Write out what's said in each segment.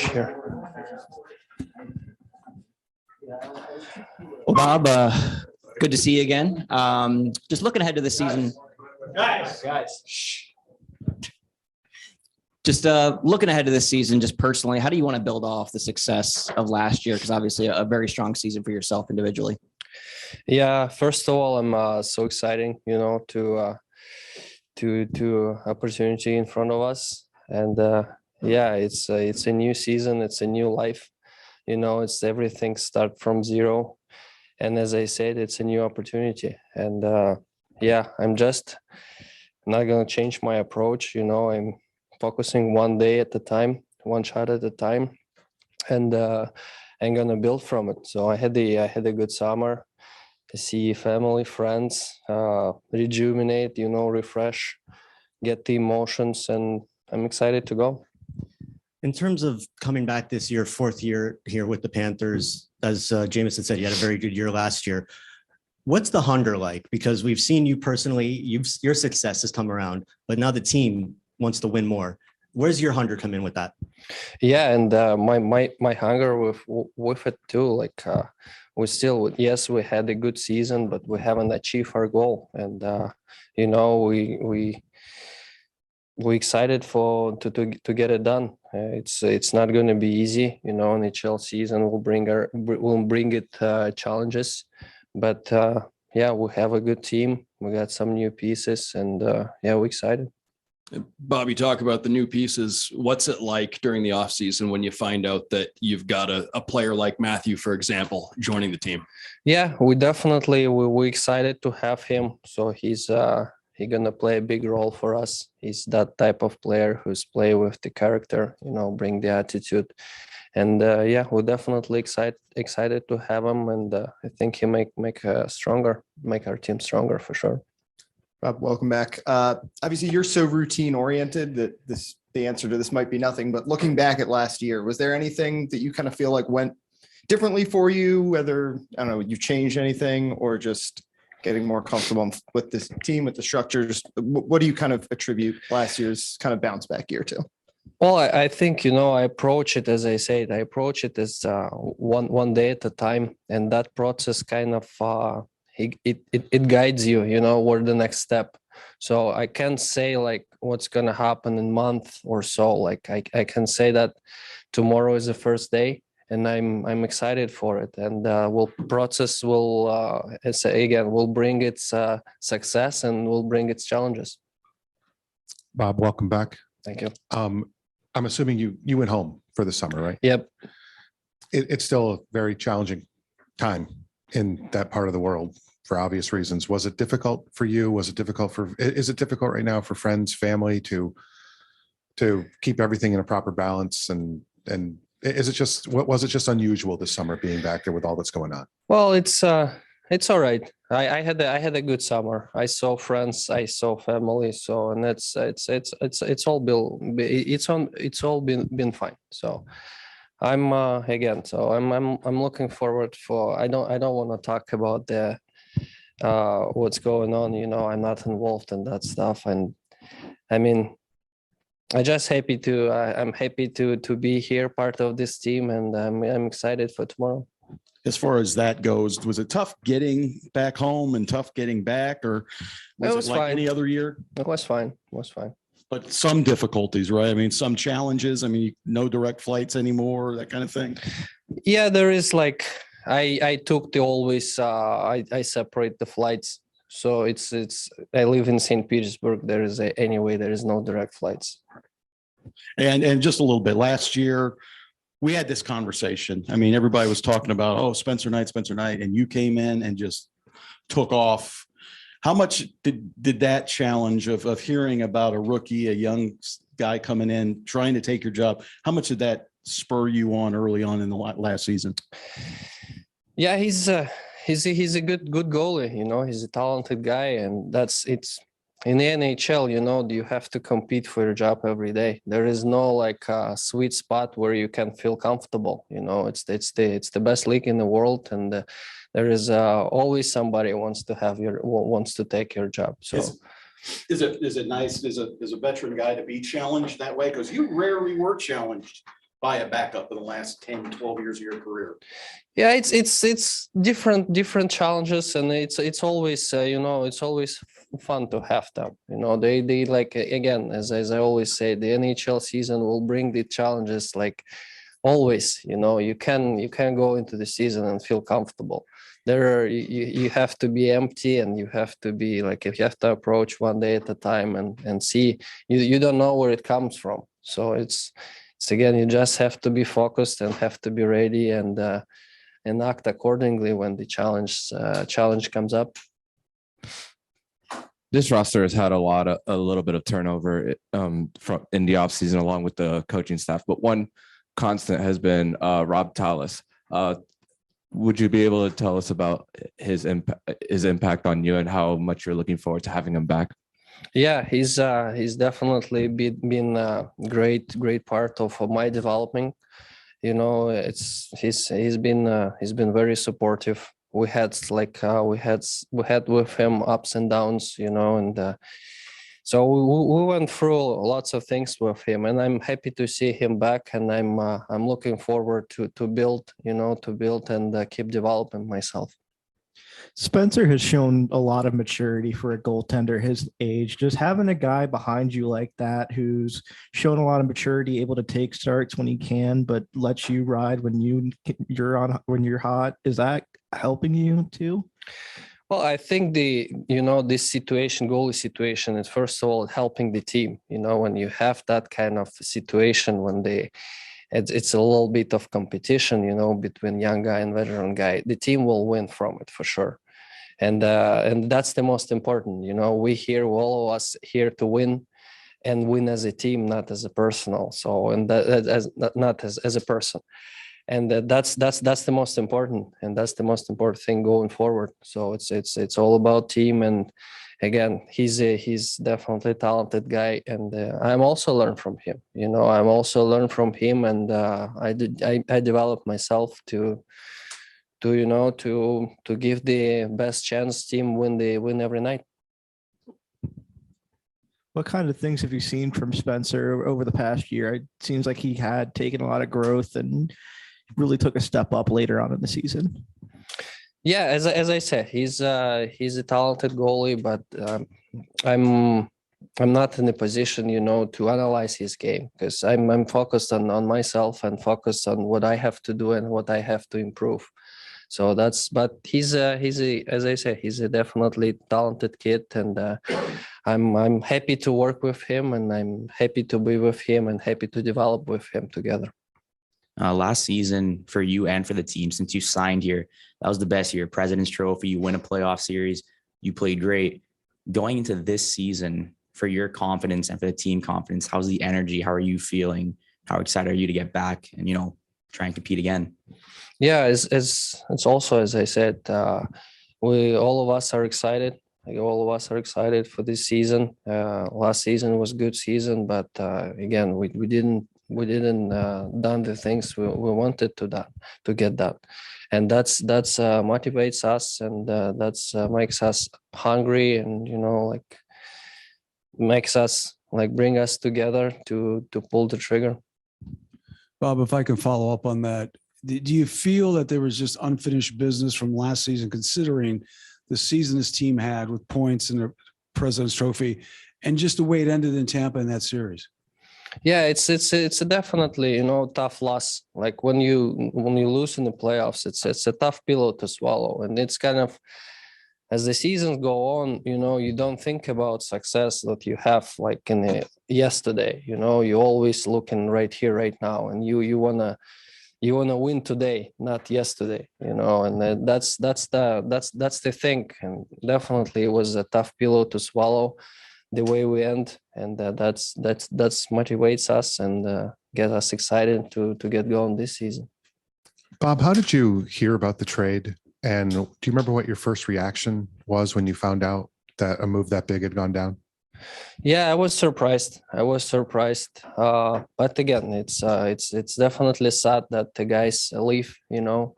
here. Well, Bob, good to see you again. Just looking ahead to the season. Guys. Just looking ahead to this season, just personally, how do you want to build off the success of last year? Because obviously a very strong season for yourself individually. Yeah, first of all, I'm so exciting, to opportunity in front of us, and yeah, it's a new season, it's a new life, it's everything start from zero, and as I said, it's a new opportunity, and yeah, I'm just not gonna change my approach. I'm focusing one day at a time, one shot at a time, and I'm gonna build from it. So I had a good summer. I see family, friends, rejuvenate, refresh, get the emotions, and I'm excited to go. In terms of coming back this year, fourth year here with the Panthers, as Jameson said, you had a very good year last year. What's the hunger like? Because we've seen you personally, your success has come around, but now the team wants to win more. Where's your hunger come in with that? Yeah, and my hunger with it too. Like we still, yes, we had a good season, but we haven't achieved our goal, and we excited to get it done. It's not going to be easy. NHL season will bring it challenges, but yeah, we have a good team. We got some new pieces, and yeah, we're excited. Bobby, talk about the new pieces. What's it like during the offseason when you find out that you've got a player like Matthew, for example, joining the team? Yeah, we're excited to have him. So he's gonna play a big role for us. He's that type of player who's play with the character, bring the attitude. And yeah, we're definitely excited to have him. And I think he make our team stronger for sure. Rob, welcome back. Obviously, you're so routine oriented that the answer to this might be nothing. But looking back at last year, was there anything that you kind of feel like went differently for you? Whether, I don't know, you changed anything or just getting more comfortable with this team, with the structures? What do you kind of attribute last year's kind of bounce back year to? Well, I think, I approach it, as I said, as one day at a time. And that process kind of, it guides you, where the next step. So I can't say like what's going to happen in a month or so. Like I can say that tomorrow is the first day, and I'm excited for it. And will bring its success and will bring its challenges. Bob, welcome back. Thank you. I'm assuming you went home for the summer, right? Yep. It's still a very challenging time in that part of the world for obvious reasons. Was it difficult for you? Is it difficult right now for friends, family to keep everything in a proper balance? And was it just unusual this summer being back there with all that's going on? Well, it's all right. I had a good summer. I saw friends, I saw family. So, and it's all been fine. So I'm I'm looking forward for, I don't want to talk about the what's going on, I'm not involved in that stuff. And I mean, I'm happy to be here, part of this team, and I'm excited for tomorrow. As far as that goes, was it tough getting back home and tough getting back, or was it like fine. any other year? It was fine. But some difficulties, right? I mean, some challenges. I mean, no direct flights anymore, that kind of thing. Yeah, there is like I took the always I separate the flights. So it's I live in St. Petersburg. There is no direct flights. And just a little bit last year, we had this conversation. I mean, everybody was talking about, oh, Spencer Knight, and you came in and just took off. How much did that challenge of hearing about a rookie, a young guy coming in, trying to take your job, how much did that spur you on early on in the last season? Yeah, he's a good goalie. He's a talented guy, and it's in the NHL. You have to compete for your job every day. There is no like sweet spot where you can feel comfortable. It's the best league in the world, and there is always somebody wants to take your job. So is it nice as a veteran guy to be challenged that way? Because you rarely were challenged by a backup in the last 10, 12 years of your career? Yeah, it's different challenges, and it's always it's always fun to have them. They like, again, as I always say, the NHL season will bring the challenges, like always. You can go into the season and feel comfortable. You have to be empty, and you have to be like, if you have to approach one day at a time and see. You don't know where it comes from, so it's again, you just have to be focused and have to be ready and act accordingly when the challenge comes up. This roster has had a little bit of turnover from in the offseason along with the coaching staff, but one constant has been Rob Tallis. Would you be able to tell us about his impact on you and how much you're looking forward to having him back? Yeah, he's definitely been a great part of my development. He's been very supportive. We had with him ups and downs, and so we went through lots of things with him, and I'm happy to see him back, and I'm looking forward to build and keep developing myself. Spencer has shown a lot of maturity for a goaltender his age. Just having a guy behind you like that who's shown a lot of maturity, able to take starts when he can, but lets you ride when you're hot. Is that helping you too? Well, I think this goalie situation is first of all helping the team. When you have that kind of situation, it's a little bit of competition, between young guy and veteran guy. The team will win from it for sure, and that's the most important. All of us here to win, and win as a team, not as a personal. So, and not as a person, and that's the most important, and that's the most important thing going forward. So it's all about team, and again, he's definitely a talented guy, and I'm also learn from him. I'm also learn from him, and I developed myself to give the best chance team win every night. What kind of things have you seen from Spencer over the past year? It seems like he had taken a lot of growth and really took a step up later on in the season. Yeah, as I said, he's a talented goalie, but I'm not in a position, to analyze his game, because I'm focused on myself and focused on what I have to do and what I have to improve. So but he's as I say, he's a definitely talented kid, and I'm happy to work with him, and I'm happy to be with him, and happy to develop with him together. Last season for you and for the team, since you signed here, that was the best year. President's Trophy, you win a playoff series, you played great. Going into this season, for your confidence and for the team confidence, how's the energy? How are you feeling? How excited are you to get back and, try and compete again? Yeah, it's also, as I said, all of us are excited. All of us are excited for this season. Last season was a good season, but again, we didn't done the things we wanted to get that, and that's motivates us, and that's makes us hungry, and makes us bring us together to pull the trigger. Bob, if I can follow up on that, do you feel that there was just unfinished business from last season, considering the season this team had with points in the President's Trophy and just the way it ended in Tampa in that series? Yeah, it's a definitely tough loss. Like when you lose in the playoffs, it's a tough pillow to swallow, and it's kind of, as the seasons go on, you don't think about success that you have like in yesterday. You always looking right here, right now, and you wanna win today, not yesterday. And that's the thing, and definitely it was a tough pillow to swallow, the way we end, and that's motivates us and get us excited to get going this season. Bob, how did you hear about the trade? And do you remember what your first reaction was when you found out that a move that big had gone down? Yeah, I was surprised. But again, it's definitely sad that the guys leave. The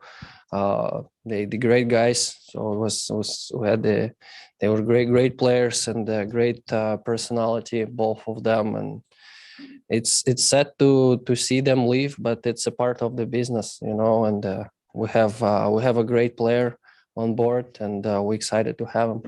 great guys. So they were great players, and great personality, both of them, and it's sad to see them leave, but it's a part of the business, and we have a great player on board, and we're excited to have him.